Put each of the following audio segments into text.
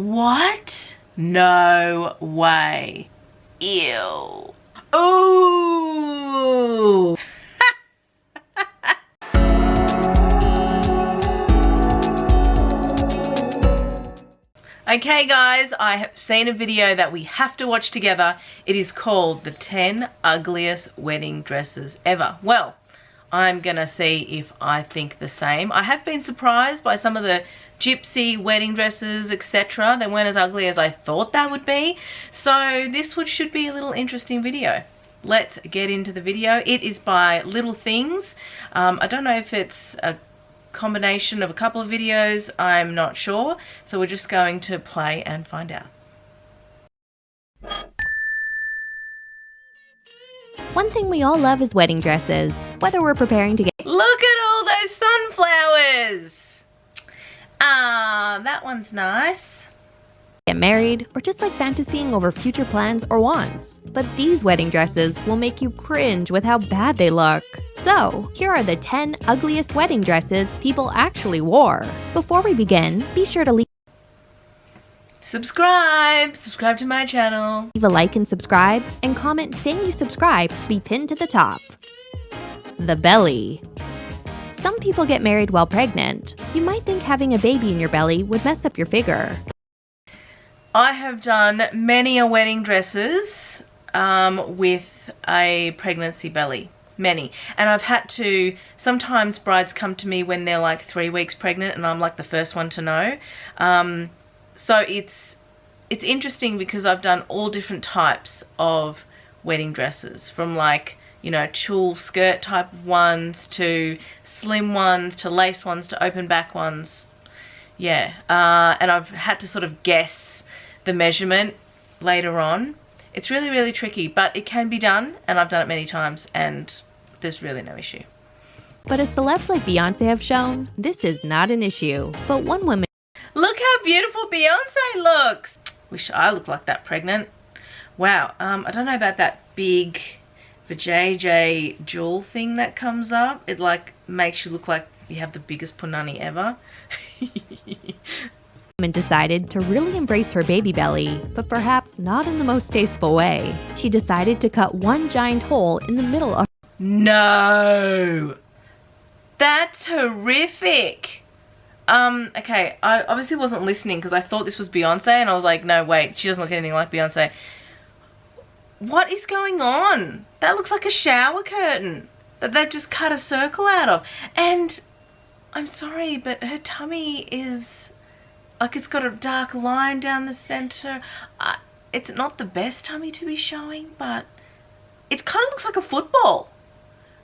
What? No way. Ew. Ooh. Okay guys, I have seen a video that we have to watch together. It is called the 10 Ugliest Wedding Dresses Ever. Well, I'm gonna see if I think the same. I have been surprised by some of the gypsy wedding dresses, etc. They weren't as ugly as I thought they would be. So this should be a little interesting video. Let's get into the video. It is by Little Things. I don't know if it's a combination of a couple of videos, I'm not sure. So we're just going to play and find out. One thing we all love is wedding dresses, whether we're preparing to Look at all those sunflowers! Ah, that one's nice. get married, or just like fantasying over future plans or wants. But these wedding dresses will make you cringe with how bad they look. So, here are the 10 ugliest wedding dresses people actually wore. Before we begin, be sure to leave Subscribe to my channel. a like and subscribe, and comment saying you subscribe to be pinned to the top. The belly. Some people get married while pregnant. You might think having a baby in your belly would mess up your figure. I have done many a wedding dresses with a pregnancy belly. Many. And I've had to, sometimes brides come to me when they're like 3 weeks pregnant and I'm like the first one to know. So it's interesting because I've done all different types of wedding dresses, from like, you know, tulle skirt type of ones to slim ones to lace ones to open back ones. Yeah, and I've had to sort of guess the measurement later on. It's really, really tricky, but it can be done, and I've done it many times, and there's really no issue. But as celebs like Beyonce have shown, this is not an issue. But one woman Look how beautiful Beyonce looks. Wish I looked like that pregnant. Wow, I don't know about that big vajayjay jewel thing that comes up. It like makes you look like you have the biggest punani ever. decided to really embrace her baby belly, but perhaps not in the most tasteful way. She decided to cut one giant hole in the middle of No, that's horrific. Okay, I obviously wasn't listening because I thought this was Beyonce, and I was like, no, wait, she doesn't look anything like Beyonce. What is going on? That looks like a shower curtain that they've just cut a circle out of. And I'm sorry, but her tummy is like, it's got a dark line down the center. It's not the best tummy to be showing, but it kind of looks like a football,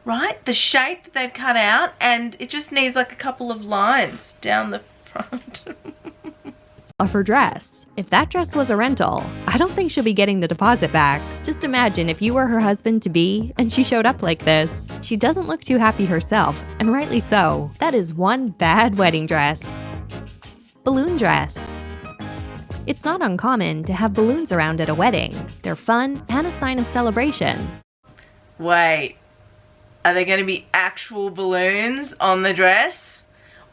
right? The shape that they've cut out, and it just needs like a couple of lines down the front. of her dress. If that dress was a rental, I don't think she'll be getting the deposit back. Just imagine if you were her husband-to-be and she showed up like this. She doesn't look too happy herself, and rightly so. That is one bad wedding dress. Balloon dress. It's not uncommon to have balloons around at a wedding. They're fun and a sign of celebration. Wait, are there going to be actual balloons on the dress?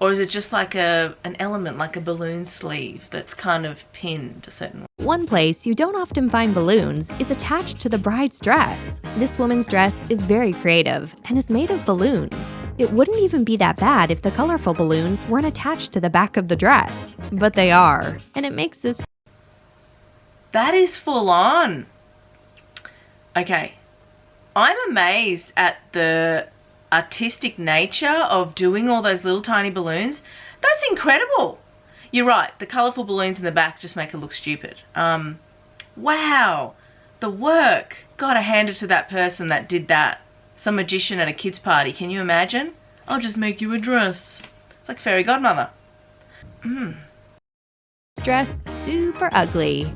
Or is it just like an element, like a balloon sleeve that's kind of pinned a certain way? One place you don't often find balloons is attached to the bride's dress. This woman's dress is very creative and is made of balloons. It wouldn't even be that bad if the colorful balloons weren't attached to the back of the dress, but they are, and it makes this. That is full on. Okay, I'm amazed at the artistic nature of doing all those little tiny balloons. That's incredible. You're right, the colourful balloons in the back just make it look stupid. Wow, the work. Gotta hand it to that person that did that. Some magician at a kid's party, can you imagine? I'll just make you a dress. It's like fairy godmother. Dress super ugly.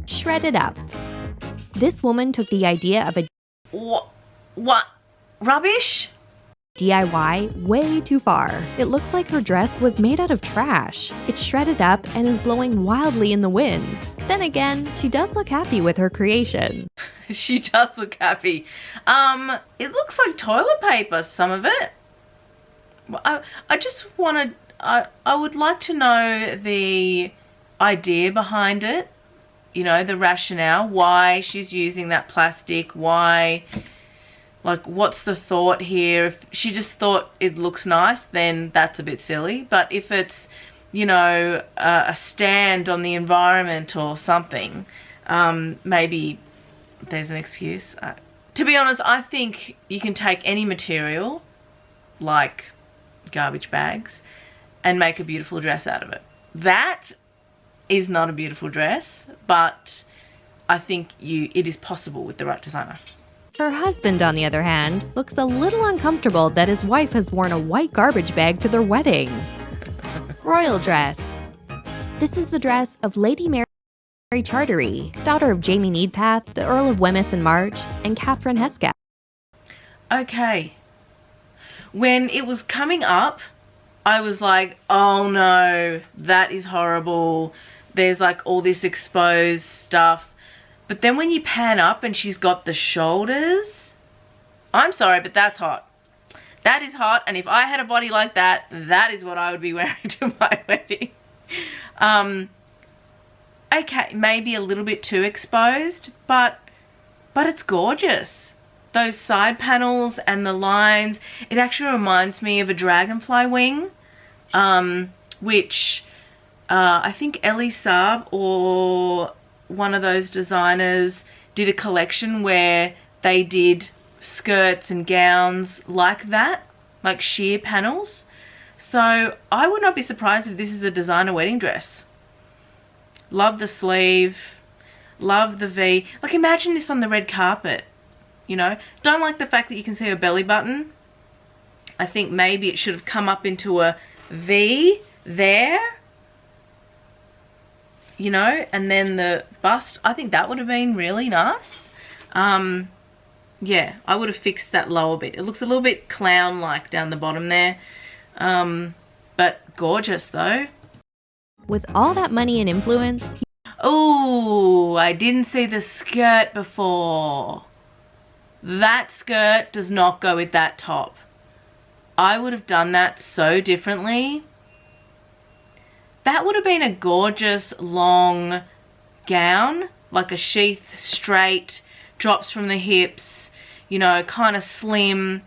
Shredded up. This woman took the idea of a What? Rubbish? DIY way too far. It looks like her dress was made out of trash. It's shredded up and is blowing wildly in the wind. Then again, she does look happy with her creation. She does look happy. It looks like toilet paper, some of it. I just wanted, I would like to know the idea behind it, you know, the rationale, why she's using that plastic, why, like, what's the thought here. If she just thought it looks nice, then that's a bit silly. But if it's, you know, a stand on the environment or something, maybe there's an excuse. To be honest, I think you can take any material, like garbage bags, and make a beautiful dress out of it. That is not a beautiful dress, but I think it is possible with the right designer. Her husband, on the other hand, looks a little uncomfortable that his wife has worn a white garbage bag to their wedding. Royal dress. This is the dress of Lady Mary Chartery, daughter of Jamie Needpath, the Earl of Wemyss and March, and Catherine Hesketh. Okay. When it was coming up, I was like, oh no, that is horrible. There's like all this exposed stuff. But then when you pan up and she's got the shoulders, I'm sorry, but that's hot. That is hot, and if I had a body like that, that is what I would be wearing to my wedding. Okay, maybe a little bit too exposed, but it's gorgeous. Those side panels and the lines, it actually reminds me of a dragonfly wing, which I think Ellie Saab or one of those designers did a collection where they did skirts and gowns like that, like sheer panels. So I would not be surprised if this is a designer wedding dress. Love the sleeve, love the V. Like, imagine this on the red carpet, you know. Don't like the fact that you can see her belly button. I think maybe it should have come up into a V there, you know, and then the bust. I think that would have been really nice. Yeah, I would have fixed that lower bit. It looks a little bit clown-like down the bottom there. But gorgeous though. With all that money and influence... Oh, I didn't see the skirt before. That skirt does not go with that top. I would have done that so differently. That would have been a gorgeous long gown, like a sheath, straight, drops from the hips, you know, kind of slim,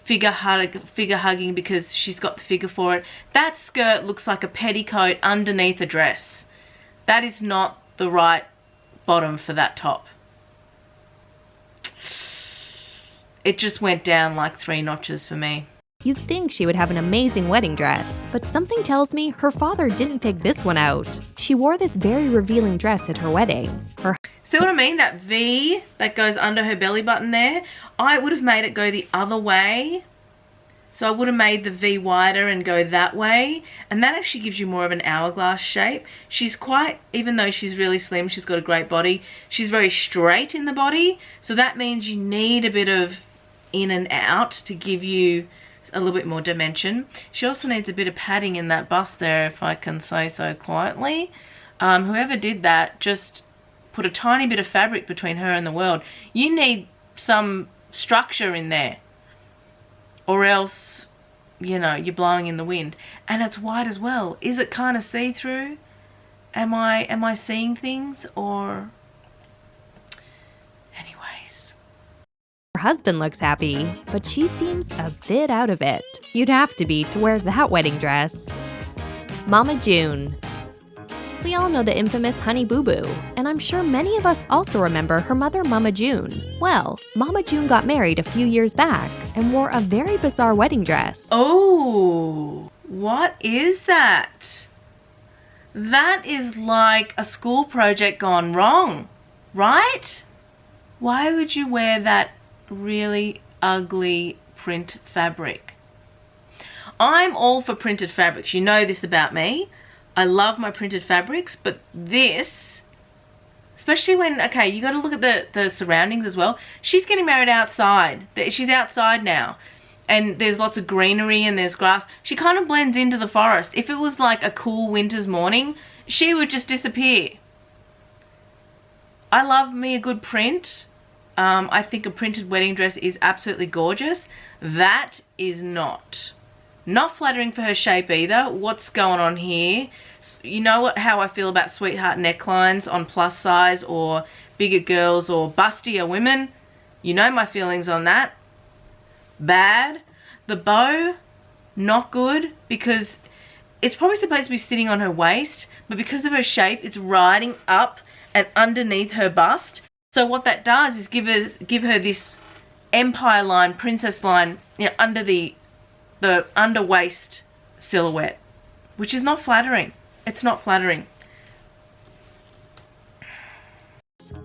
figure hugging because she's got the figure for it. That skirt looks like a petticoat underneath a dress. That is not the right bottom for that top. It just went down like 3 notches for me. You'd think she would have an amazing wedding dress, but something tells me her father didn't pick this one out. She wore this very revealing dress at her wedding. See what I mean? That V that goes under her belly button there, I would have made it go the other way. So I would have made the V wider and go that way. And that actually gives you more of an hourglass shape. She's quite, even though she's really slim, she's got a great body, she's very straight in the body. So that means you need a bit of in and out to give you a little bit more dimension. She also needs a bit of padding in that bust there, if I can say so quietly. Whoever did that just put a tiny bit of fabric between her and the world. You need some structure in there, or else, you know, you're blowing in the wind. And it's white as well. Is it kind of see-through? Am I seeing things, or... Her husband looks happy, but she seems a bit out of it. You'd have to be to wear that wedding dress. Mama June. We all know the infamous Honey Boo Boo, and I'm sure many of us also remember her mother, Mama June. Well, Mama June got married a few years back and wore a very bizarre wedding dress. Oh, what is that? That is like a school project gone wrong, right? Why would you wear that really ugly print fabric? I'm all for printed fabrics. You know this about me. I love my printed fabrics, but this, especially when, okay, you got to look at the surroundings as well. She's getting married outside. She's outside now, and there's lots of greenery and there's grass. She kind of blends into the forest. If it was like a cool winter's morning, she would just disappear. I love me a good print. I think a printed wedding dress is absolutely gorgeous. That is not. Not flattering for her shape either. What's going on here? You know how I feel about sweetheart necklines on plus size or bigger girls or bustier women. You know my feelings on that. Bad. The bow, not good, because it's probably supposed to be sitting on her waist, but because of her shape, it's riding up and underneath her bust. So what that does is give her this empire line, princess line, you know, under the under waist silhouette, which is not flattering. It's not flattering.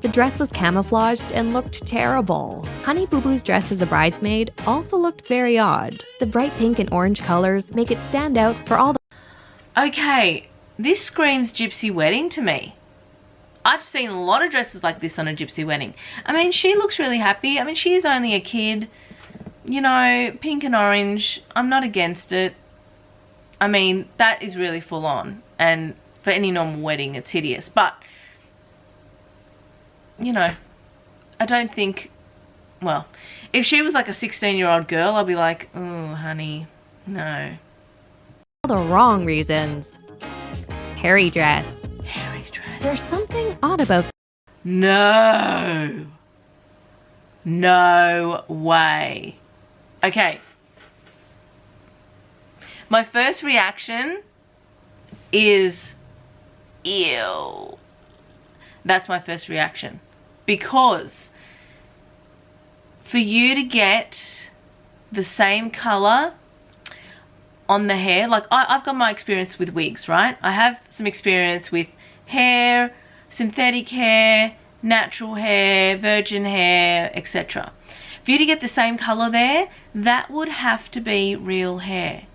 The dress was camouflaged and looked terrible. Honey Boo Boo's dress as a bridesmaid also looked very odd. The bright pink and orange colors make it stand out for all the... Okay, this screams gypsy wedding to me. I've seen a lot of dresses like this on a gypsy wedding. I mean, she looks really happy. I mean, she is only a kid. You know, pink and orange, I'm not against it. I mean, that is really full on. And for any normal wedding, it's hideous. But, you know, I don't think, well, if she was like a 16-year-old girl, I'd be like, oh, honey, no. The wrong reasons. Hairy dress. Hairy dress. There's something odd about... No. No way. Okay. My first reaction is, ew. That's my first reaction. Because for you to get the same color on the hair, like I've got my experience with wigs, right? I have some experience with hair, synthetic hair, natural hair, virgin hair, etc. For you to get the same color there, that would have to be real hair.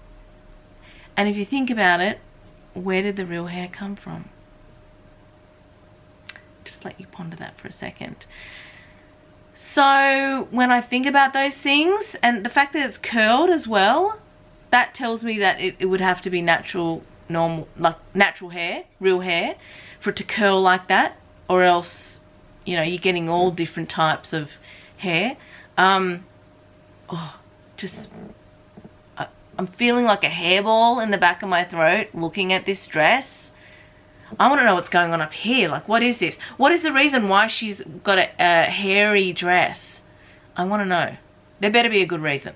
And if you think about it, where did the real hair come from? Just let you ponder that for a second. So when I think about those things, and the fact that it's curled as well, that tells me that it would have to be natural, normal, like natural hair, real hair, for it to curl like that, or else, you know, you're getting all different types of hair. I'm feeling like a hairball in the back of my throat looking at this dress. I want to know what's going on up here. Like, what is this? What is the reason why she's got a hairy dress? I want to know. There better be a good reason.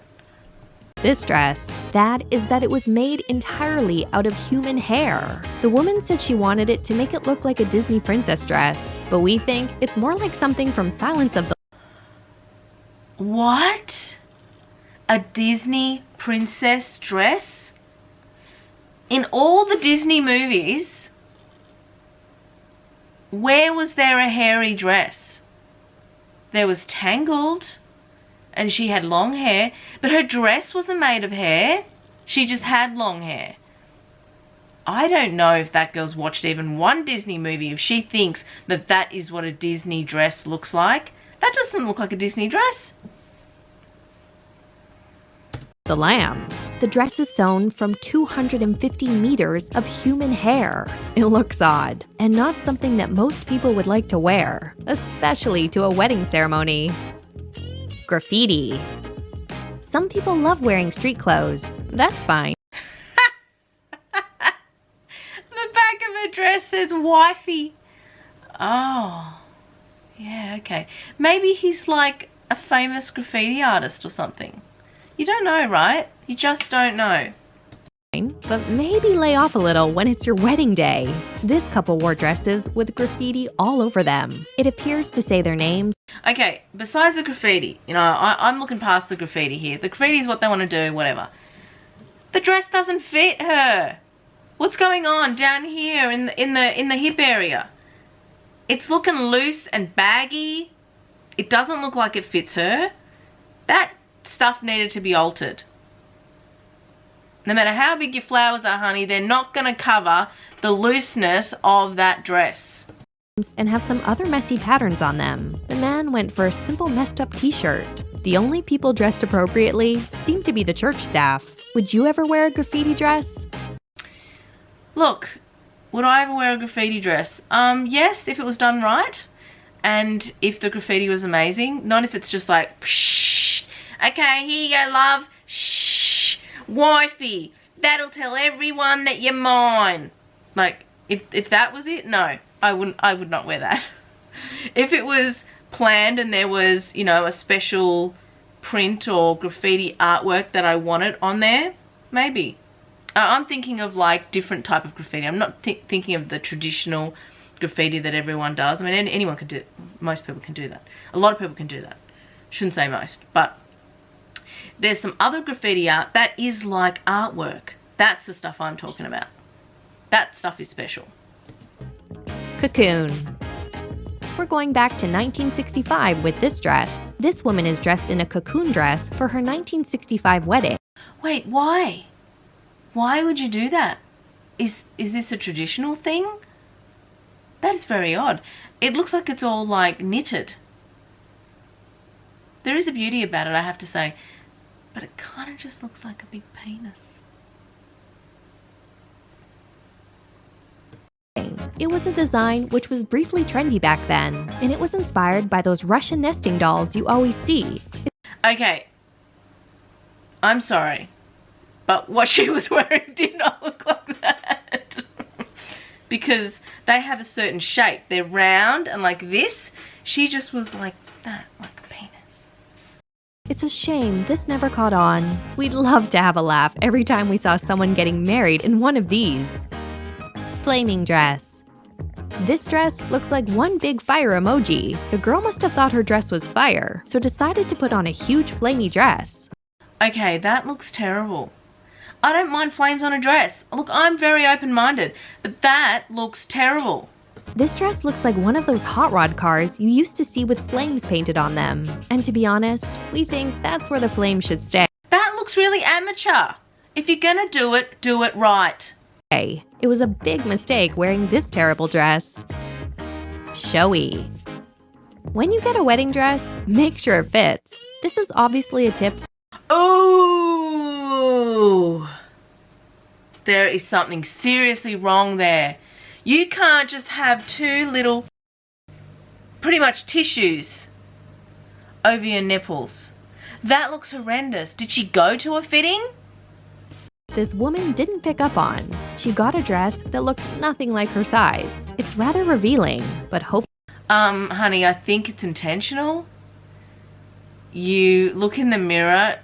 This dress, that it was made entirely out of human hair. The woman said she wanted it to make it look like a Disney princess dress, but we think it's more like something from Silence of the... What? A Disney princess dress? In all the Disney movies, where was there a hairy dress? There was Tangled, and she had long hair, but her dress wasn't made of hair. She just had long hair. I don't know if that girl's watched even one Disney movie, if she thinks that that is what a Disney dress looks like. That doesn't look like a Disney dress. The lambs. The dress is sewn from 250 meters of human hair. It looks odd, and not something that most people would like to wear, especially to a wedding ceremony. Graffiti. Some people love wearing street clothes. That's fine. The back of her dress says wifey. Oh, yeah, okay. Maybe he's like a famous graffiti artist or something. You don't know, right? You just don't know. But maybe lay off a little when it's your wedding day. This couple wore dresses with graffiti all over them. It appears to say their names. Okay, besides the graffiti, you know, I'm looking past the graffiti here. The graffiti is what they want to do, whatever. The dress doesn't fit her. What's going on down here in the hip area? It's looking loose and baggy. It doesn't look like it fits her. That stuff needed to be altered. No matter how big your flowers are, honey, they're not going to cover the looseness of that dress. And have some other messy patterns on them. The man went for a simple messed up t-shirt. The only people dressed appropriately seem to be the church staff. Would you ever wear a graffiti dress? Look, would I ever wear a graffiti dress? Yes, if it was done right. And if the graffiti was amazing. Not if it's just like, psh, okay, here you go, love. Shh. Wifey, that'll tell everyone that you're mine. Like, if that was it, no, I would not wear that. If it was planned and there was, you know, a special print or graffiti artwork that I wanted on there, maybe. I'm thinking of like different type of graffiti. I'm not thinking of the traditional graffiti that everyone does. I mean, anyone can do it. Most people can do that. A lot of people can do that. Shouldn't say most, but there's some other graffiti art that is like artwork. That's the stuff I'm talking about. That stuff is special. Cocoon. We're going back to 1965 with this dress. This woman is dressed in a cocoon dress for her 1965 wedding. Wait, why? Why would you do that? Is this a traditional thing? That is very odd. It looks like it's all like knitted. There is a beauty about it, I have to say. But it kind of just looks like a big penis. It was a design which was briefly trendy back then, and it was inspired by those Russian nesting dolls you always see. Okay, I'm sorry, but what she was wearing did not look like that. Because they have a certain shape. They're round and like this. She just was like that, like a penis. It's a shame this never caught on. We'd love to have a laugh every time we saw someone getting married in one of these. Flaming dress. This dress looks like one big fire emoji. The girl must have thought her dress was fire, so decided to put on a huge flamey dress. Okay, that looks terrible. I don't mind flames on a dress. Look, I'm very open-minded, but that looks terrible. This dress looks like one of those hot rod cars you used to see with flames painted on them. And to be honest, we think that's where the flames should stay. That looks really amateur. If you're gonna do it right. It was a big mistake wearing this terrible dress. Showy. When you get a wedding dress, make sure it fits. This is obviously a tip. Ooh, there is something seriously wrong there. You can't just have two little, pretty much tissues over your nipples. That looks horrendous. Did she go to a fitting? This woman didn't pick up on. She got a dress that looked nothing like her size. It's rather revealing, but hopefully... Honey, I think it's intentional. You look in the mirror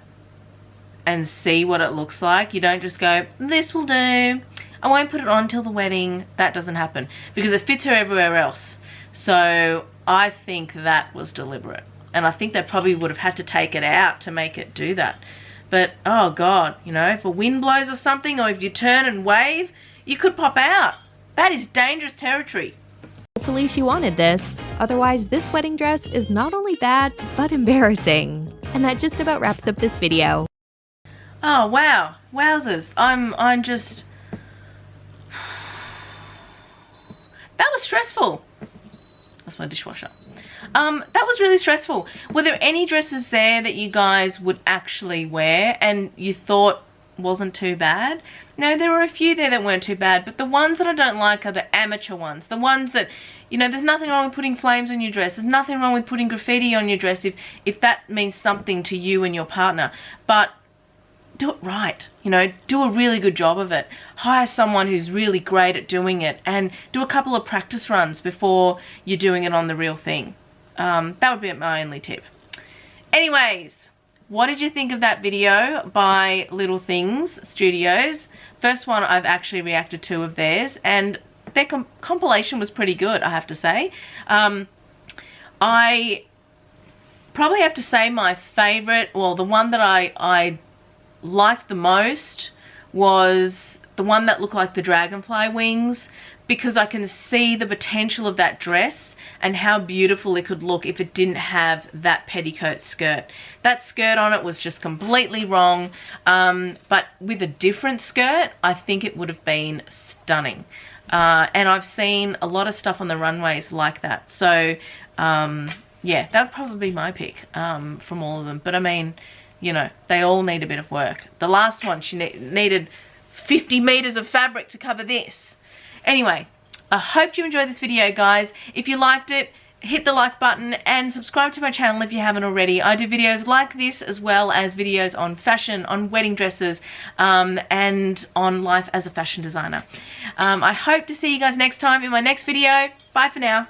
and see what it looks like. You don't just go, this will do. I won't put it on till the wedding. That doesn't happen because it fits her everywhere else. So I think that was deliberate. And I think they probably would have had to take it out to make it do that. But, oh God, you know, if a wind blows or something, or if you turn and wave, you could pop out. That is dangerous territory. Hopefully she wanted this. Otherwise, this wedding dress is not only bad, but embarrassing. And that just about wraps up this video. Oh, wow. Wowzers. I'm just... That was stressful. That's my dishwasher. That was really stressful. Were there any dresses there that you guys would actually wear and you thought wasn't too bad? No, there were a few there that weren't too bad, but the ones that I don't like are the amateur ones. The ones that, you know, there's nothing wrong with putting flames on your dress. There's nothing wrong with putting graffiti on your dress if that means something to you and your partner. But do it right, you know, do a really good job of it. Hire someone who's really great at doing it and do a couple of practice runs before you're doing it on the real thing. That would be my only tip. Anyways, what did you think of that video by Little Things Studios? First one I've actually reacted to of theirs, and their compilation was pretty good, I have to say. I probably have to say my favorite, well, the one that I liked the most was the one that looked like the dragonfly wings, because I can see the potential of that dress and how beautiful it could look if it didn't have that petticoat skirt. That skirt on it was just completely wrong, but with a different skirt, I think it would have been stunning. And I've seen a lot of stuff on the runways like that. So, yeah, that would probably be my pick from all of them. But I mean, you know, they all need a bit of work. The last one, she needed 50 meters of fabric to cover this. Anyway, I hope you enjoyed this video, guys. If you liked it, hit the like button and subscribe to my channel if you haven't already. I do videos like this as well as videos on fashion, on wedding dresses, and on life as a fashion designer. I hope to see you guys next time in my next video. Bye for now.